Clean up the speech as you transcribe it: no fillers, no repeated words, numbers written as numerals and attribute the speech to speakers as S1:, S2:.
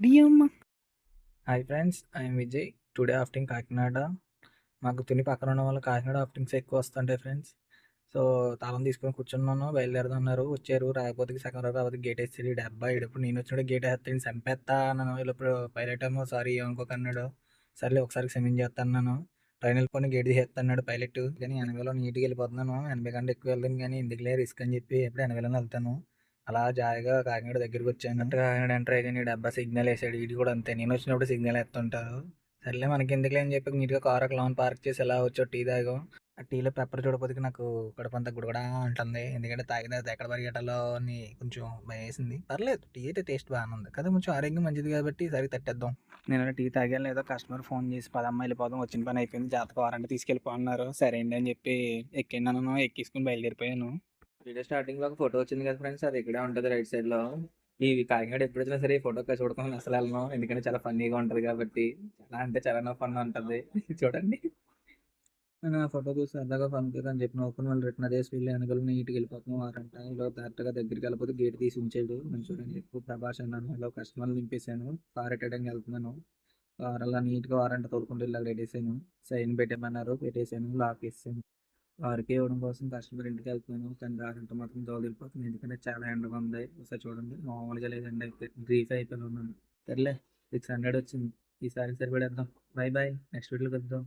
S1: డియమ్మ hi friends, I am Vijay. Today ఆఫ్టింగ్ కాకినాడ. మాకు తుని పక్కన ఉన్న వాళ్ళు కాకినాడ ఆఫ్టింగ్స్ ఎక్కువ వస్తుంటాయి ఫ్రెండ్స్. సో తాళం తీసుకొని కూర్చున్నాను, బయలుదేరుతున్నారు. వచ్చారు, రాకపోతే సగం రావు, రాకపోతే గేట్ వేసేది డబ్బా. ఇడప్పుడు నేను వచ్చినప్పుడు గేట్ వేస్తాను, చంపేస్తా అన్నాను. వీళ్ళప్పుడు పైలట్ ఏమో సారీ ఏమనుకోకన్నాడు. సర్లే ఒకసారి క్షమించేస్తాను. నేను ట్రైన్ వెళ్ళిపోయి గేట్ తీసేస్తున్నాడు పైలట్. కానీ ఎనభైలో నీట్గా వెళ్ళిపోతున్నాను. 80 కంటే ఎక్కువ వెళ్తాను, కానీ ఎందుకులే రిస్క్ అని చెప్పి ఎప్పుడు 80లో వెళ్తాను. అలా జాయిగా కాకినాడ దగ్గరికి వచ్చాను. కాకినాడ ఎంటర్ అయితే నీ డబ్బా సిగ్నల్ వేసాడు. ఇది కూడా అంతే, నేను వచ్చినప్పుడు సిగ్నల్ వేస్తుంటారు. సర్లే మనకి ఎందుకులే అని చెప్పి నీట్గా కార్ ఒక లోన్ పార్క్ చేసి ఎలా వచ్చో టీ తాగాం. ఆ టీలో పెప్పర్ చూడకపోతే నాకు కడుపంతా గుడగడా ఉంటుంది. ఎందుకంటే తాగిన తర్వాత ఎక్కడ పరిగెట్టాలో అని కొంచెం భయం వేసింది. పర్లేదు, టీ అయితే టేస్ట్ బాగానే ఉంది కదా, కొంచెం ఆరోగ్యం మంచిది కాబట్టి సరి తట్టేద్దాం. నేను టీ తాగాను లేదో కస్టమర్ ఫోన్ చేసి పదమ్మ వెళ్ళిపోదాం, వచ్చిన పని అయిపోయింది, జాతకు వారంటే తీసుకెళ్ళిపోతున్నారు. సరే అండి అని చెప్పి ఎక్కినాను, ఎక్కించుకుని బయలుదేరిపోయాను. వీడియో స్టార్టింగ్ లో ఒక ఫోటో వచ్చింది కదా ఫ్రెండ్స్, అది ఇక్కడే ఉంటుంది రైట్ సైడ్ లో. ఈ కాకినాడ ఎప్పుడు వచ్చినా సరే ఈ ఫోటో చూడకుండా అసలు వెళ్ళను, ఎందుకంటే చాలా ఫన్నీగా ఉంటది కాబట్టి. చాలా అంటే చాలా ఫన్ ఉంటుంది. చూడండి, నేను ఆ ఫోటో చూసి సరదాగా ఫన్ అని చెప్పి నవ్వుకుని వాళ్ళు రిటర్న్ అదే స్పీడ్ వెనకాల నీట్గా వెళ్ళిపోతున్నాం. వారంట ఇలా కరెక్ట్గా దగ్గరికి వెళ్ళిపోతే గేట్ తీసి ఉంచాడు. నేను చూడండి, ఎక్కువ ప్రభాస్ అన్నాను, ఇలా కస్టమర్లు నింపేశాను. కార్ ఎట్టడానికి వెళ్తున్నాను. కార్ అలా నీట్గా వారంట తోడుకుంటూ ఇలా పెట్టేసాను. సైన్ పెట్టేమన్నారు, పెట్టేసాను, లాక్ వేసాను. కారుకి ఇవ్వడం కోసం కస్టమర్ ఇంటికి వెళ్తున్నాను. కానీ దారంతా మాత్రం దోలిపోతుంది, ఎందుకంటే చాలా ఎండగా ఉంది. ఒకసారి చూడండి, మామూలుగా లేదండి, అయితే బ్రీఫ్ అయిపోయి ఉన్నాను. సర్లే, 600 వచ్చింది. ఈసారి సరిపడేద్దాం. బై బాయ్, నెక్స్ట్ వీడియోలో కలుద్దాం.